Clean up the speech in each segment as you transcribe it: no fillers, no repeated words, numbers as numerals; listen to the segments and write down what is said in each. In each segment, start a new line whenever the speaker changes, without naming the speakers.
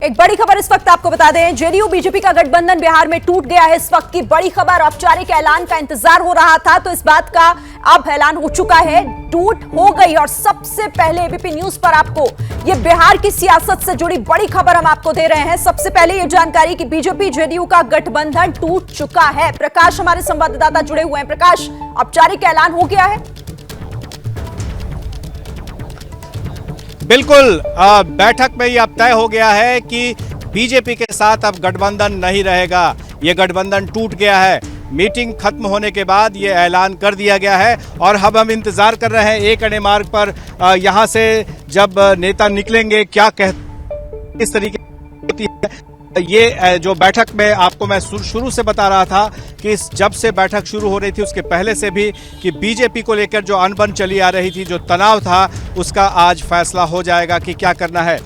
एक बड़ी खबर इस वक्त आपको बता दें, जेडीयू बीजेपी का गठबंधन बिहार में टूट गया है। इस वक्त की बड़ी खबर, औपचारिक ऐलान का इंतजार हो रहा था तो इस बात का अब ऐलान हो चुका है, टूट हो गई। और सबसे पहले एबीपी न्यूज पर आपको ये बिहार की सियासत से जुड़ी बड़ी खबर हम आपको दे रहे हैं। सबसे पहले ये जानकारी कि बीजेपी जेडीयू का गठबंधन टूट चुका है। प्रकाश हमारे संवाददाता जुड़े हुए हैं। प्रकाश, औपचारिक ऐलान हो गया है?
बिल्कुल, बैठक में ये अब तय हो गया है कि बीजेपी के साथ अब गठबंधन नहीं रहेगा। ये गठबंधन टूट गया है। मीटिंग खत्म होने के बाद ये ऐलान कर दिया गया है और अब हम इंतजार कर रहे हैं एक अणे मार्ग पर यहाँ से जब नेता निकलेंगे क्या इस तरीके होती है। ये जो बैठक में आपको मैं शुरू से बता रहा था कि जब से बैठक शुरू हो रही थी उसके पहले से भी कि बीजेपी को लेकर जो अनबन चली आ रही थी, जो तनाव था, उसका आज फैसला हो जाएगा कि क्या करना है।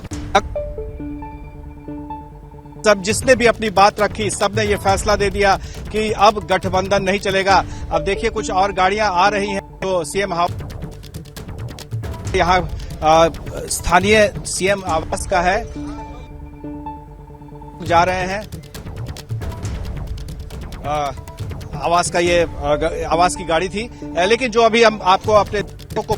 सब जिसने भी अपनी बात रखी सबने ये फैसला दे दिया कि अब गठबंधन नहीं चलेगा। अब देखिए कुछ और गाड़ियां आ रही हैं जो सीएम यहाँ स्थानीय सीएम आवास का है, जा रहे हैं। आवास का ये आवास की गाड़ी थी, लेकिन जो अभी हम आपको अपने को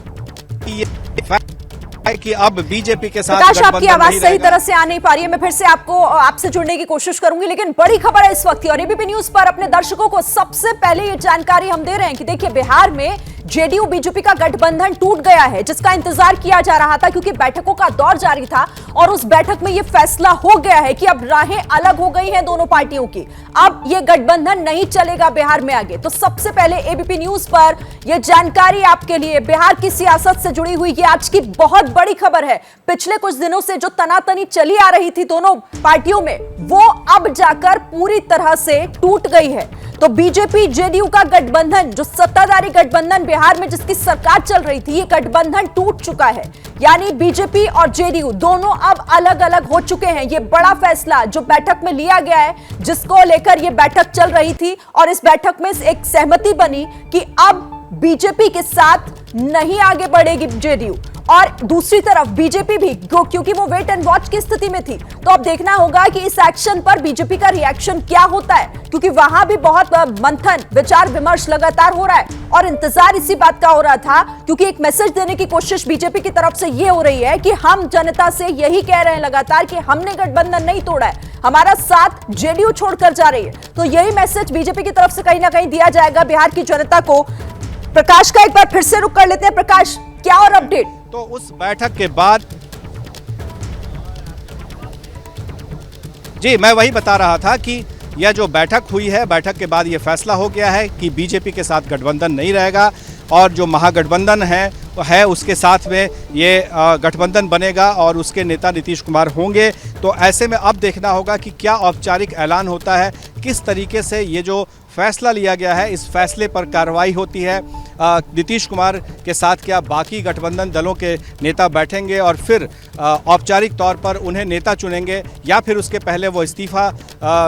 कि अब बीजेपी के साथ
प्रकाश, आपकी आवाज सही तरह से आ नहीं पा रही है। मैं फिर से आपसे जुड़ने की कोशिश करूंगी, लेकिन बड़ी खबर है इस वक्त और एबीपी न्यूज पर अपने दर्शकों को सबसे पहले ये जानकारी हम दे रहे हैं कि देखिए, बिहार में जेडीयू बीजेपी का गठबंधन टूट गया है, जिसका इंतजार किया जा रहा था क्योंकि बैठकों का दौर जारी था और उस बैठक में यह फैसला हो गया है कि अब राहें अलग हो गई हैं दोनों पार्टियों की। अब यह गठबंधन नहीं चलेगा बिहार में आगे। तो सबसे पहले एबीपी न्यूज पर यह जानकारी आपके लिए, बिहार की सियासत से जुड़ी हुई ये आज की बहुत बड़ी खबर है। पिछले कुछ दिनों से जो तनातनी चली आ रही थी दोनों पार्टियों में, वो अब जाकर पूरी तरह से टूट गई है। तो बीजेपी जेडीयू का गठबंधन, जो सत्ताधारी गठबंधन बिहार में जिसकी सरकार चल रही थी, ये गठबंधन टूट चुका है। यानी बीजेपी और जेडीयू दोनों अब अलग अलग हो चुके हैं। ये बड़ा फैसला जो बैठक में लिया गया है, जिसको लेकर ये बैठक चल रही थी और इस बैठक में एक सहमति बनी कि अब बीजेपी के साथ नहीं आगे बढ़ेगी जेडीयू। और दूसरी तरफ बीजेपी भी, क्योंकि वो वेट एंड वॉच की स्थिति में थी, तो अब देखना होगा कि इस एक्शन पर बीजेपी का रिएक्शन क्या होता है, क्योंकि वहां भी बहुत मंथन, विचार विमर्श लगातार हो रहा है। और इंतजार इसी बात का हो रहा था क्योंकि एक मैसेज देने की कोशिश बीजेपी की तरफ से ये हो रही है कि हम जनता से यही कह रहे हैं लगातार कि हमने गठबंधन नहीं तोड़ा है, हमारा साथ जेडीयू छोड़कर जा रही है। तो यही मैसेज बीजेपी की तरफ से कहीं ना कहीं दिया जाएगा बिहार की जनता को। प्रकाश का एक बार फिर से रुक कर लेते हैं। प्रकाश, क्या और अपडेट?
तो उस बैठक के बाद जी मैं वही बता रहा था कि यह जो बैठक हुई है, बैठक के बाद यह फैसला हो गया है कि बीजेपी के साथ गठबंधन नहीं रहेगा और जो महागठबंधन है उसके साथ में ये गठबंधन बनेगा और उसके नेता नीतीश कुमार होंगे। तो ऐसे में अब देखना होगा कि क्या औपचारिक ऐलान होता है, किस तरीके से ये जो फैसला लिया गया है इस फैसले पर कार्रवाई होती है। नीतीश कुमार के साथ क्या बाकी गठबंधन दलों के नेता बैठेंगे और फिर औपचारिक तौर पर उन्हें नेता चुनेंगे, या फिर उसके पहले वो इस्तीफा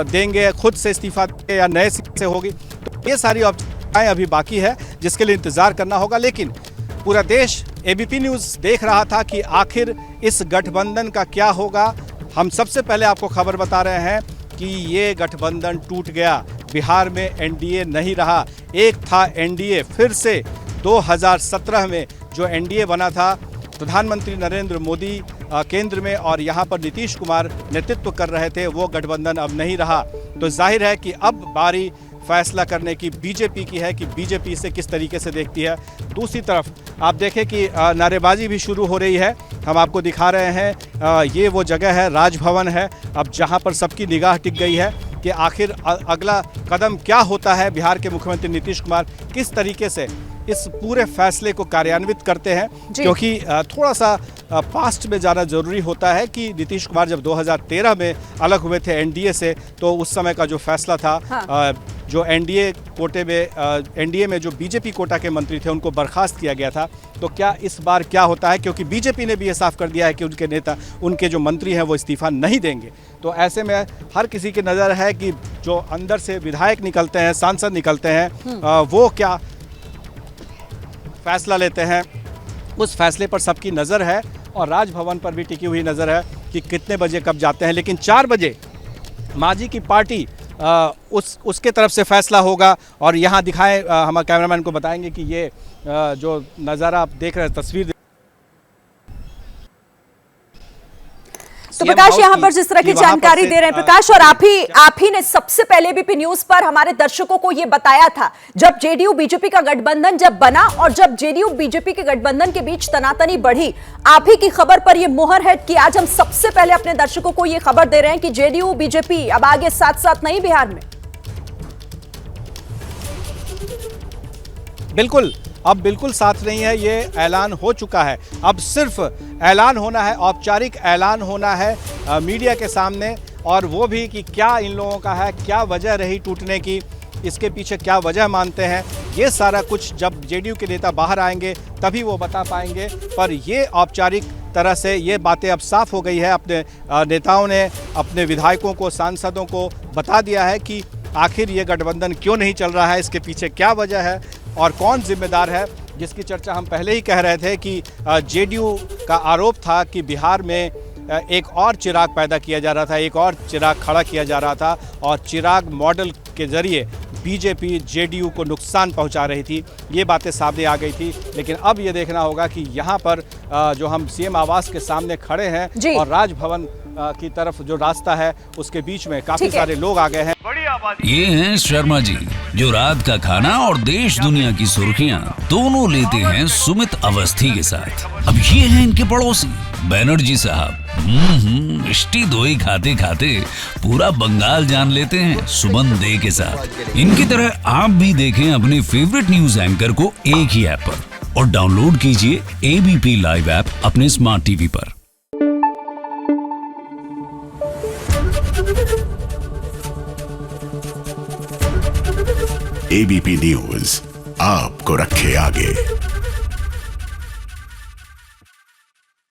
देंगे, खुद से इस्तीफा देंगे या नए सिरे से होगी। तो ये सारी औपचारिकताएं अभी बाकी है जिसके लिए इंतजार करना होगा। लेकिन पूरा देश एबीपी न्यूज़ देख रहा था कि आखिर इस गठबंधन का क्या होगा। हम सबसे पहले आपको खबर बता रहे हैं कि ये गठबंधन टूट गया। बिहार में एनडीए नहीं रहा। एक था एनडीए, फिर से 2017 में जो एनडीए बना था, प्रधानमंत्री नरेंद्र मोदी केंद्र में और यहाँ पर नीतीश कुमार नेतृत्व कर रहे थे, वो गठबंधन अब नहीं रहा। तो जाहिर है कि अब बारी फैसला करने की बीजेपी की है कि बीजेपी इसे किस तरीके से देखती है। दूसरी तरफ आप देखें कि नारेबाजी भी शुरू हो रही है। हम आपको दिखा रहे हैं, ये वो जगह है, राजभवन है, अब जहाँ पर सबकी निगाह टिक गई है कि आखिर अगला कदम क्या होता है। बिहार के मुख्यमंत्री नीतीश कुमार किस तरीके से इस पूरे फैसले को कार्यान्वित करते हैं, क्योंकि थोड़ा सा पास्ट में जाना जरूरी होता है कि नीतीश कुमार जब 2013 में अलग हुए थे एनडीए से, तो उस समय का जो फैसला था, हाँ। जो एनडीए कोटे में एनडीए में जो बीजेपी कोटा के मंत्री थे उनको बर्खास्त किया गया था। तो क्या इस बार क्या होता है, क्योंकि बीजेपी ने भी ये साफ कर दिया है कि उनके नेता, उनके जो मंत्री हैं वो इस्तीफा नहीं देंगे। तो ऐसे में हर किसी की नज़र है कि जो अंदर से विधायक निकलते हैं, सांसद निकलते हैं, वो क्या फैसला लेते हैं, उस फैसले पर सबकी नज़र है और राजभवन पर भी टिकी हुई नज़र है। कि कितने बजे कब जाते हैं, लेकिन 4 बजे मांझी की पार्टी उसके तरफ से फैसला होगा। और यहाँ दिखाएं, हमारे कैमरामैन को बताएंगे कि ये जो नज़ारा आप देख रहे हैं, तस्वीर।
तो प्रकाश यहाँ पर जिस तरह की जानकारी दे रहे हैं प्रकाश, और आप ही ने सबसे पहले बीपी न्यूज पर हमारे दर्शकों को ये बताया था जब जेडीयू बीजेपी का गठबंधन जब बना और जब जेडीयू बीजेपी के गठबंधन के बीच तनातनी बढ़ी, आप ही की खबर पर यह मोहर है कि आज हम सबसे पहले अपने दर्शकों को यह खबर दे रहे हैं कि जेडीयू बीजेपी अब आगे साथ साथ नहीं बिहार में।
बिल्कुल, अब बिल्कुल साथ नहीं है, ये ऐलान हो चुका है। अब सिर्फ ऐलान होना है, औपचारिक ऐलान होना है मीडिया के सामने, और वो भी कि क्या इन लोगों का है, क्या वजह रही टूटने की, इसके पीछे क्या वजह मानते हैं, ये सारा कुछ जब जेडीयू के नेता बाहर आएंगे तभी वो बता पाएंगे। पर ये औपचारिक तरह से ये बातें अब साफ हो गई है। अपने नेताओं ने अपने विधायकों को, सांसदों को बता दिया है कि आखिर ये गठबंधन क्यों नहीं चल रहा है, इसके पीछे क्या वजह है और कौन जिम्मेदार है, जिसकी चर्चा हम पहले ही कह रहे थे कि जेडीयू का आरोप था कि बिहार में एक और चिराग पैदा किया जा रहा था, एक और चिराग खड़ा किया जा रहा था, और चिराग मॉडल के जरिए बीजेपी जेडीयू को नुकसान पहुंचा रही थी। ये बातें सामने आ गई थी। लेकिन अब ये देखना होगा कि यहाँ पर जो हम सीएम आवास के सामने खड़े हैं और राजभवन की तरफ जो रास्ता है उसके बीच में काफी सारे लोग आ गए हैं।
ये हैं शर्मा जी, जो रात का खाना और देश दुनिया की सुर्खियां दोनों लेते हैं सुमित अवस्थी के साथ। अब ये हैं इनके पड़ोसी बनर्जी साहब। मिष्टी दोई खाते खाते पूरा बंगाल जान लेते हैं सुमन दे के साथ। इनकी तरह आप भी देखें अपने फेवरेट न्यूज एंकर को एक ही ऐप पर, और डाउनलोड कीजिए एबीपी लाइव ऐप अपने स्मार्ट टीवी पर।
एबीपी न्यूज आपको रखे आगे।